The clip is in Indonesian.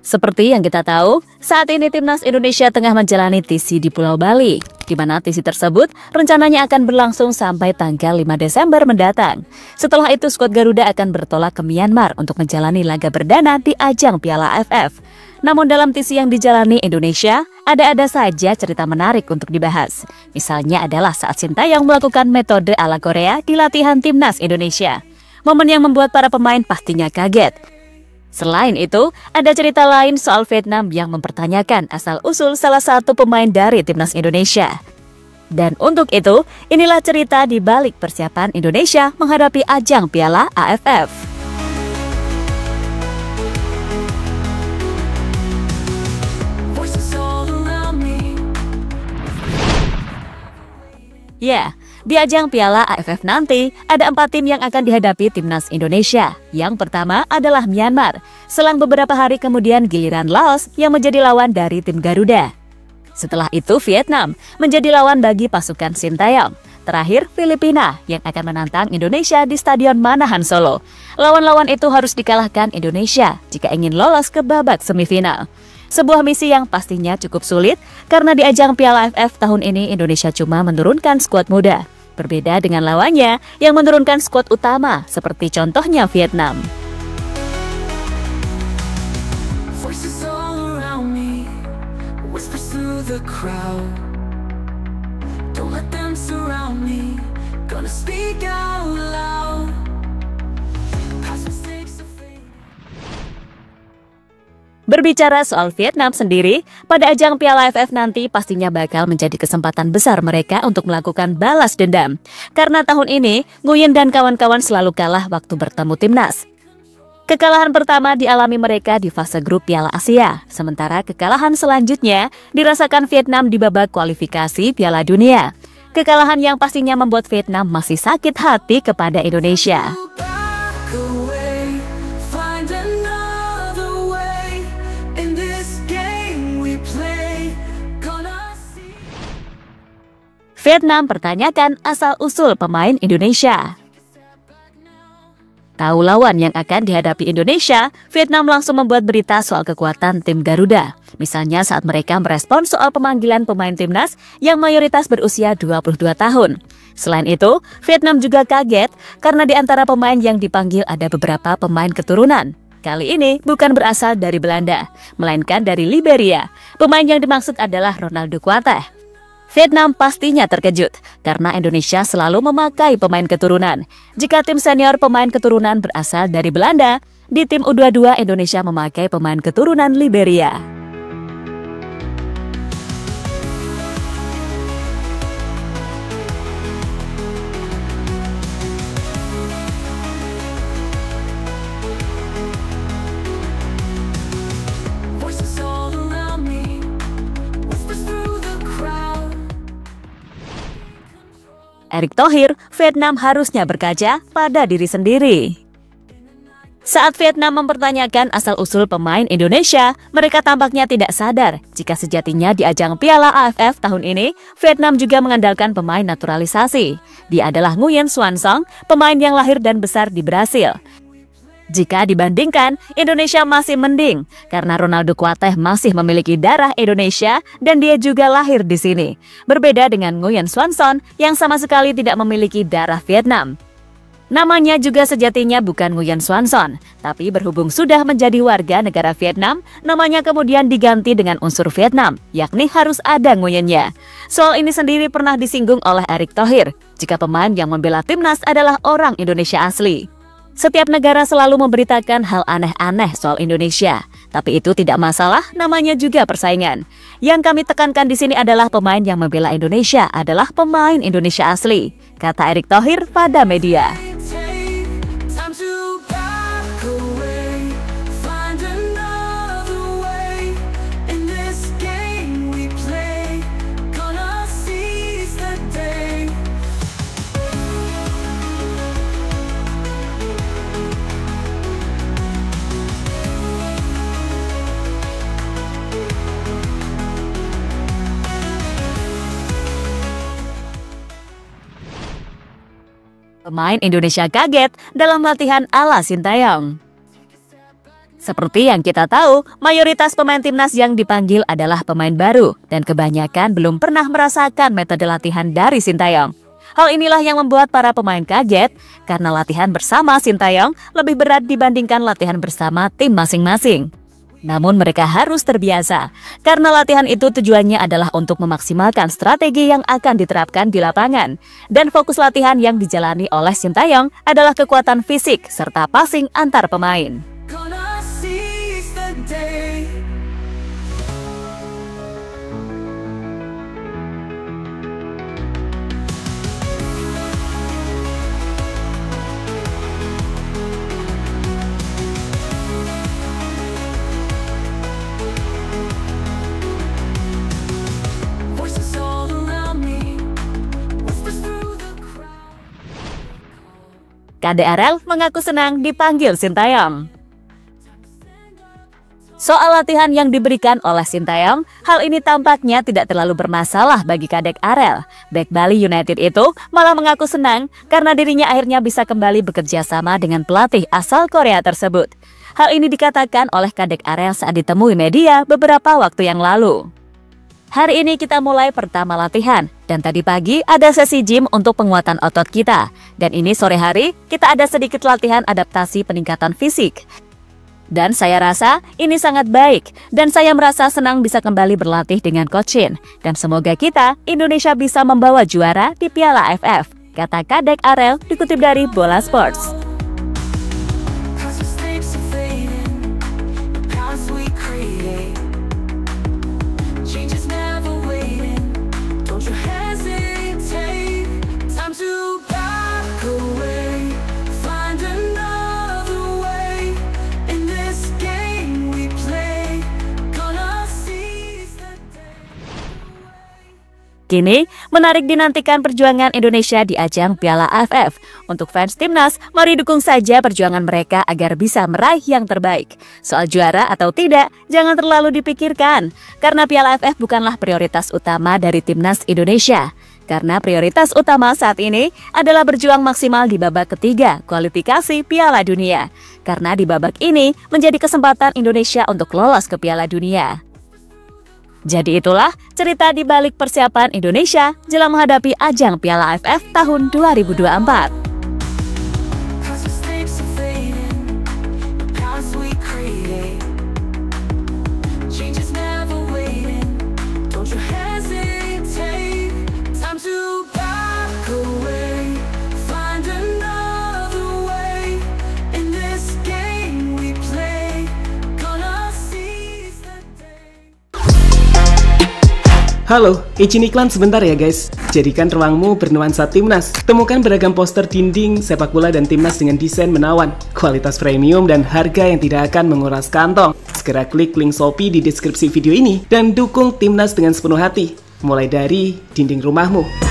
Seperti yang kita tahu, saat ini Timnas Indonesia tengah menjalani TC di Pulau Bali, di mana TC tersebut rencananya akan berlangsung sampai tanggal 5 Desember mendatang. Setelah itu, skuad Garuda akan bertolak ke Myanmar untuk menjalani laga perdana di ajang Piala AFF. Namun dalam TC yang dijalani Indonesia, ada saja cerita menarik untuk dibahas. Misalnya adalah saat Sintayong melakukan metode ala Korea di latihan Timnas Indonesia. Momen yang membuat para pemain pastinya kaget. Selain itu, ada cerita lain soal Vietnam yang mempertanyakan asal-usul salah satu pemain dari Timnas Indonesia. Dan untuk itu, inilah cerita di balik persiapan Indonesia menghadapi ajang Piala AFF. Ya, di ajang Piala AFF nanti, ada 4 tim yang akan dihadapi Timnas Indonesia. Yang pertama adalah Myanmar. Selang beberapa hari kemudian giliran Laos yang menjadi lawan dari tim Garuda. Setelah itu Vietnam menjadi lawan bagi pasukan Sintayong. Terakhir Filipina yang akan menantang Indonesia di Stadion Manahan Solo. Lawan-lawan itu harus dikalahkan Indonesia jika ingin lolos ke babak semifinal. Sebuah misi yang pastinya cukup sulit karena di ajang Piala AFF tahun ini Indonesia cuma menurunkan skuad muda. Berbeda dengan lawannya yang menurunkan skuad utama seperti contohnya Vietnam. Berbicara soal Vietnam sendiri, pada ajang Piala AFF nanti pastinya bakal menjadi kesempatan besar mereka untuk melakukan balas dendam. Karena tahun ini, Nguyen dan kawan-kawan selalu kalah waktu bertemu timnas. Kekalahan pertama dialami mereka di fase grup Piala Asia, sementara kekalahan selanjutnya dirasakan Vietnam di babak kualifikasi Piala Dunia. Kekalahan yang pastinya membuat Vietnam masih sakit hati kepada Indonesia. Vietnam pertanyakan asal-usul pemain Indonesia. Tahu lawan yang akan dihadapi Indonesia, Vietnam langsung membuat berita soal kekuatan tim Garuda. Misalnya saat mereka merespon soal pemanggilan pemain timnas yang mayoritas berusia 22 tahun. Selain itu, Vietnam juga kaget karena di antara pemain yang dipanggil ada beberapa pemain keturunan. Kali ini bukan berasal dari Belanda, melainkan dari Liberia. Pemain yang dimaksud adalah Ronaldo Kuateh. Vietnam pastinya terkejut karena Indonesia selalu memakai pemain keturunan. Jika tim senior pemain keturunan berasal dari Belanda, di tim U22 Indonesia memakai pemain keturunan Liberia. Erick Thohir, Vietnam harusnya berkaca pada diri sendiri. Saat Vietnam mempertanyakan asal-usul pemain Indonesia, mereka tampaknya tidak sadar jika sejatinya di ajang Piala AFF tahun ini, Vietnam juga mengandalkan pemain naturalisasi. Dia adalah Nguyen Xuan Song, pemain yang lahir dan besar di Brasil. Jika dibandingkan, Indonesia masih mending karena Ronaldo Kuateh masih memiliki darah Indonesia dan dia juga lahir di sini. Berbeda dengan Nguyen Xuan Song yang sama sekali tidak memiliki darah Vietnam. Namanya juga sejatinya bukan Nguyen Xuan Song, tapi berhubung sudah menjadi warga negara Vietnam, namanya kemudian diganti dengan unsur Vietnam, yakni harus ada Nguyennya. Soal ini sendiri pernah disinggung oleh Erick Thohir, jika pemain yang membela timnas adalah orang Indonesia asli. Setiap negara selalu memberitakan hal aneh-aneh soal Indonesia, tapi itu tidak masalah, namanya juga persaingan. Yang kami tekankan di sini adalah pemain yang membela Indonesia adalah pemain Indonesia asli, kata Erick Thohir pada media. Pemain Indonesia kaget dalam latihan ala Sintayong. Seperti yang kita tahu, mayoritas pemain timnas yang dipanggil adalah pemain baru dan kebanyakan belum pernah merasakan metode latihan dari Sintayong. Hal inilah yang membuat para pemain kaget karena latihan bersama Sintayong lebih berat dibandingkan latihan bersama tim masing-masing. Namun mereka harus terbiasa karena latihan itu tujuannya adalah untuk memaksimalkan strategi yang akan diterapkan di lapangan. Dan fokus latihan yang dijalani oleh Sintayong adalah kekuatan fisik serta passing antar pemain. KDRL mengaku senang dipanggil Sintayong. Soal latihan yang diberikan oleh Sintayong, hal ini tampaknya tidak terlalu bermasalah bagi KDRL. Bek Bali United itu malah mengaku senang karena dirinya akhirnya bisa kembali bekerja sama dengan pelatih asal Korea tersebut. Hal ini dikatakan oleh KDRL saat ditemui media beberapa waktu yang lalu. Hari ini kita mulai pertama latihan, dan tadi pagi ada sesi gym untuk penguatan otot kita. Dan ini sore hari, kita ada sedikit latihan adaptasi peningkatan fisik. Dan saya rasa ini sangat baik, dan saya merasa senang bisa kembali berlatih dengan Coach Shin. Dan semoga kita, Indonesia bisa membawa juara di Piala AFF, kata KDRL dikutip dari Bola Sports. Kini, menarik dinantikan perjuangan Indonesia di ajang Piala AFF. Untuk fans timnas, mari dukung saja perjuangan mereka agar bisa meraih yang terbaik. Soal juara atau tidak, jangan terlalu dipikirkan, karena Piala AFF bukanlah prioritas utama dari timnas Indonesia. Karena prioritas utama saat ini adalah berjuang maksimal di babak ketiga kualifikasi Piala Dunia. Karena di babak ini menjadi kesempatan Indonesia untuk lolos ke Piala Dunia. Jadi itulah cerita di balik persiapan Indonesia jelang menghadapi ajang Piala AFF tahun 2024. Halo, izin iklan sebentar ya guys. Jadikan ruangmu bernuansa timnas. Temukan beragam poster dinding, sepak bola dan timnas dengan desain menawan, kualitas premium dan harga yang tidak akan menguras kantong. Segera klik link Shopee di deskripsi video ini dan dukung timnas dengan sepenuh hati. Mulai dari dinding rumahmu.